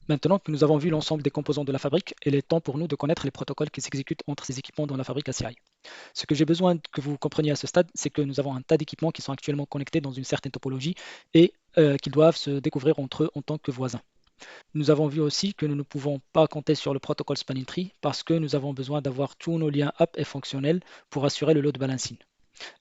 Maintenant que nous avons vu l'ensemble des composants de la fabrique, il est temps pour nous de connaître les protocoles qui s'exécutent entre ces équipements dans la fabrique ACI. Ce que j'ai besoin que vous compreniez à ce stade, c'est que nous avons un tas d'équipements qui sont actuellement connectés dans une certaine topologie et qui doivent se découvrir entre eux en tant que voisins. Nous avons vu aussi que nous ne pouvons pas compter sur le protocole Spanning Tree parce que nous avons besoin d'avoir tous nos liens app et fonctionnels pour assurer le load balancing.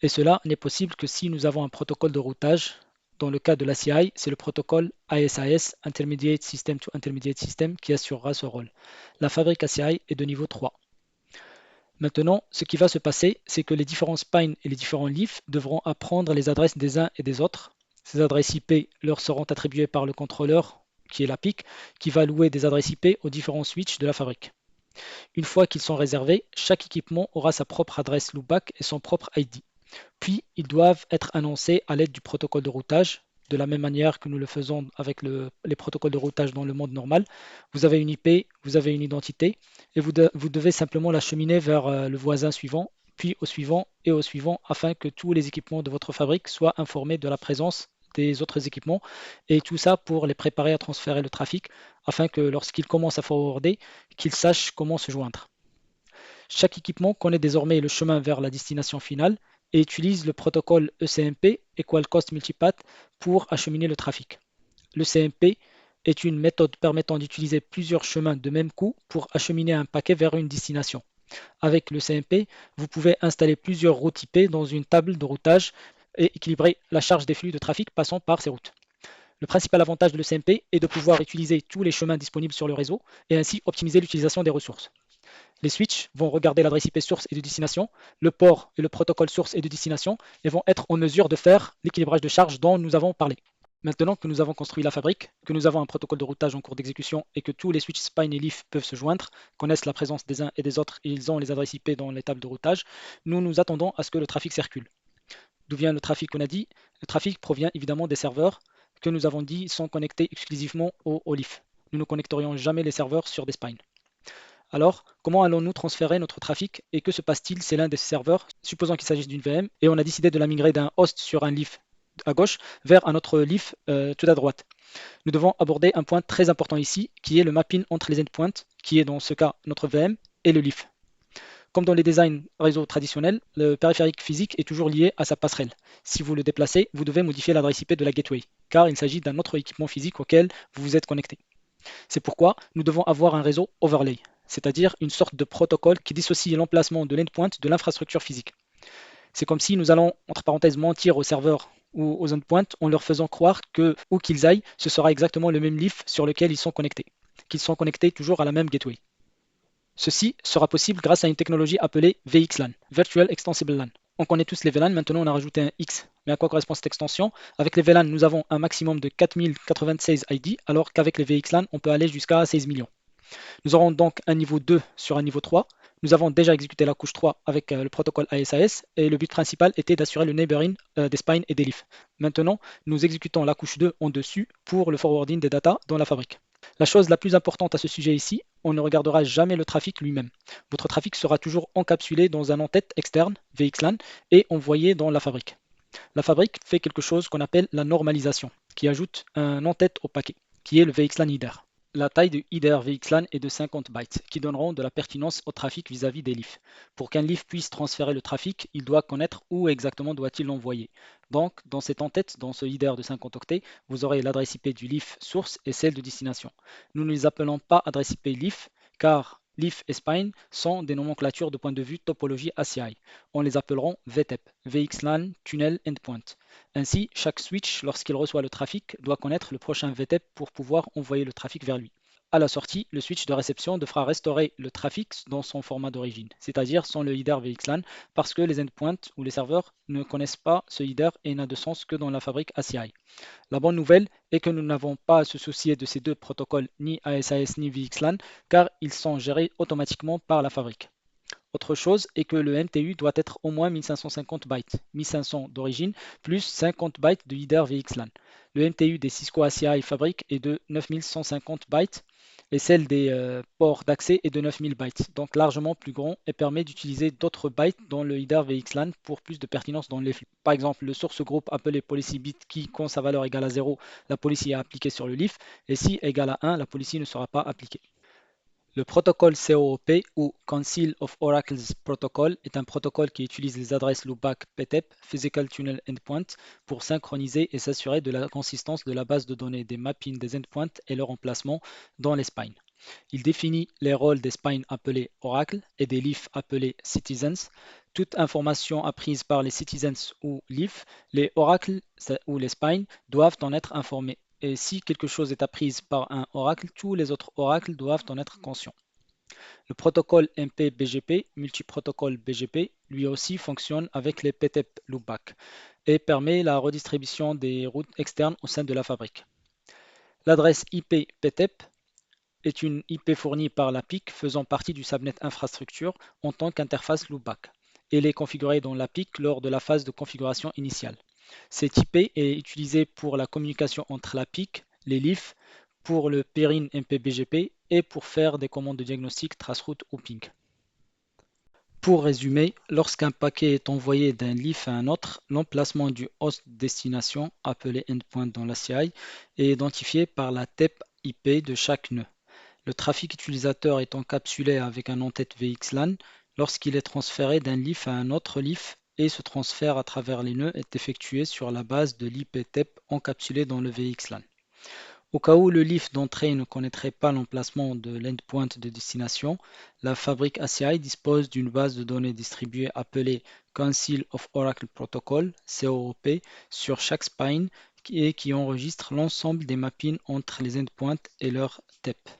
Et cela n'est possible que si nous avons un protocole de routage. Dans le cas de l'ACI, c'est le protocole ISIS, Intermediate System to Intermediate System, qui assurera ce rôle. La fabrique ACI est de niveau 3. Maintenant, ce qui va se passer, c'est que les différents spines et les différents leafs devront apprendre les adresses des uns et des autres. Ces adresses IP leur seront attribuées par le contrôleur, qui est la PIC, qui va allouer des adresses IP aux différents switches de la fabrique. Une fois qu'ils sont réservés, chaque équipement aura sa propre adresse loopback et son propre ID. Puis, ils doivent être annoncés à l'aide du protocole de routage, de la même manière que nous le faisons avec les protocoles de routage dans le monde normal. Vous avez une IP, vous avez une identité, et vous devez simplement l'acheminer vers le voisin suivant, puis au suivant et au suivant, afin que tous les équipements de votre fabrique soient informés de la présence des autres équipements, et tout ça pour les préparer à transférer le trafic, afin que lorsqu'ils commencent à forwarder, qu'ils sachent comment se joindre. Chaque équipement connaît désormais le chemin vers la destination finale et utilise le protocole ECMP, Equal Cost Multipath, pour acheminer le trafic. Le CMP est une méthode permettant d'utiliser plusieurs chemins de même coup pour acheminer un paquet vers une destination. Avec le CMP, vous pouvez installer plusieurs routes IP dans une table de routage et équilibrer la charge des flux de trafic passant par ces routes. Le principal avantage de l'ECMP est de pouvoir utiliser tous les chemins disponibles sur le réseau et ainsi optimiser l'utilisation des ressources. Les switches vont regarder l'adresse IP source et de destination, le port et le protocole source et de destination, et vont être en mesure de faire l'équilibrage de charge dont nous avons parlé. Maintenant que nous avons construit la fabrique, que nous avons un protocole de routage en cours d'exécution et que tous les switches spine et leaf peuvent se joindre, connaissent la présence des uns et des autres et ils ont les adresses IP dans les tables de routage, nous nous attendons à ce que le trafic circule. D'où vient le trafic qu'on a dit? Le trafic provient évidemment des serveurs que nous avons dit sont connectés exclusivement au leaf. Nous ne connecterions jamais les serveurs sur des spines. Alors, comment allons-nous transférer notre trafic et que se passe-t-il si l'un des serveurs, supposons qu'il s'agisse d'une VM, et on a décidé de la migrer d'un host sur un leaf à gauche vers un autre leaf tout à droite? Nous devons aborder un point très important ici, qui est le mapping entre les endpoints, qui est dans ce cas notre VM, et le leaf. Comme dans les designs réseau traditionnels, le périphérique physique est toujours lié à sa passerelle. Si vous le déplacez, vous devez modifier l'adresse IP de la gateway, car il s'agit d'un autre équipement physique auquel vous vous êtes connecté. C'est pourquoi nous devons avoir un réseau overlay, c'est-à-dire une sorte de protocole qui dissocie l'emplacement de l'endpoint de l'infrastructure physique. C'est comme si nous allons, entre parenthèses, mentir aux serveurs ou aux endpoints en leur faisant croire que, où qu'ils aillent, ce sera exactement le même leaf sur lequel ils sont connectés, qu'ils sont connectés toujours à la même gateway. Ceci sera possible grâce à une technologie appelée VXLAN, Virtual Extensible LAN. On connaît tous les VLAN, maintenant on a rajouté un X. Mais à quoi correspond cette extension? Avec les VLAN, nous avons un maximum de 4096 ID, alors qu'avec les VXLAN, on peut aller jusqu'à 16 millions. Nous aurons donc un niveau 2 sur un niveau 3. Nous avons déjà exécuté la couche 3 avec le protocole ASAS et le but principal était d'assurer le neighboring des spines et des leafs. Maintenant, nous exécutons la couche 2 en dessus pour le forwarding des data dans la fabrique. La chose la plus importante à ce sujet ici, on ne regardera jamais le trafic lui-même. Votre trafic sera toujours encapsulé dans un en-tête externe, VXLAN, et envoyé dans la fabrique. La fabrique fait quelque chose qu'on appelle la normalisation, qui ajoute un en-tête au paquet, qui est le VXLAN header. La taille du header VXLAN est de 50 bytes, qui donneront de la pertinence au trafic vis-à-vis des leafs. Pour qu'un leaf puisse transférer le trafic, il doit connaître où exactement doit-il l'envoyer. Donc, dans cette en-tête, dans ce header de 50 octets, vous aurez l'adresse IP du leaf source et celle de destination. Nous ne les appelons pas adresse IP leaf, car leaf et spine sont des nomenclatures de point de vue topologie ACI. On les appellera VTEP, VXLAN Tunnel Endpoint. Ainsi, chaque switch, lorsqu'il reçoit le trafic, doit connaître le prochain VTEP pour pouvoir envoyer le trafic vers lui. À la sortie, le switch de réception devra restaurer le trafic dans son format d'origine, c'est-à-dire sans le header VXLAN, parce que les endpoints ou les serveurs ne connaissent pas ce header et n'a de sens que dans la fabrique ACI. La bonne nouvelle est que nous n'avons pas à se soucier de ces deux protocoles, ni ASAS ni VXLAN, car ils sont gérés automatiquement par la fabrique. Autre chose est que le NTU doit être au moins 1550 bytes, 1500 d'origine, plus 50 bytes de header VXLAN. Le NTU des Cisco ACI fabrique est de 9150 bytes, et celle des ports d'accès est de 9000 bytes, donc largement plus grand et permet d'utiliser d'autres bytes dans le header VXLAN pour plus de pertinence dans les flux. Par exemple, le source groupe appelé policy bit qui, quand sa valeur égale à 0, la policy est appliquée sur le leaf, et si égale à 1, la policy ne sera pas appliquée. Le protocole COOP ou Council of Oracles Protocol est un protocole qui utilise les adresses loopback PTEP, Physical Tunnel Endpoint, pour synchroniser et s'assurer de la consistance de la base de données des mappings des endpoints et leur emplacement dans les spines. Il définit les rôles des spines appelés Oracle et des leafs appelés Citizens. Toute information apprise par les Citizens ou leafs, les oracles ou les spines doivent en être informés. Et si quelque chose est apprise par un oracle, tous les autres oracles doivent en être conscients. Le protocole MP-BGP, multiprotocole BGP, lui aussi fonctionne avec les PTEP loopback et permet la redistribution des routes externes au sein de la fabrique. L'adresse IP PTEP est une IP fournie par la PIC faisant partie du subnet infrastructure en tant qu'interface loopback. Elle est configurée dans la PIC lors de la phase de configuration initiale. Cette IP est utilisée pour la communication entre la PIC, les leafs, pour le peering MPBGP et pour faire des commandes de diagnostic traceroute ou ping. Pour résumer, lorsqu'un paquet est envoyé d'un leaf à un autre, l'emplacement du host destination, appelé endpoint dans la CI, est identifié par la TEP IP de chaque nœud. Le trafic utilisateur est encapsulé avec un en-tête VXLAN. Lorsqu'il est transféré d'un leaf à un autre leaf et ce transfert à travers les nœuds est effectué sur la base de l'IP-TEP encapsulé dans le VXLAN. Au cas où le leaf d'entrée ne connaîtrait pas l'emplacement de l'endpoint de destination, la fabrique ACI dispose d'une base de données distribuée appelée Council of Oracle Protocol, COOP, sur chaque spine et qui enregistre l'ensemble des mappings entre les endpoints et leur TEP.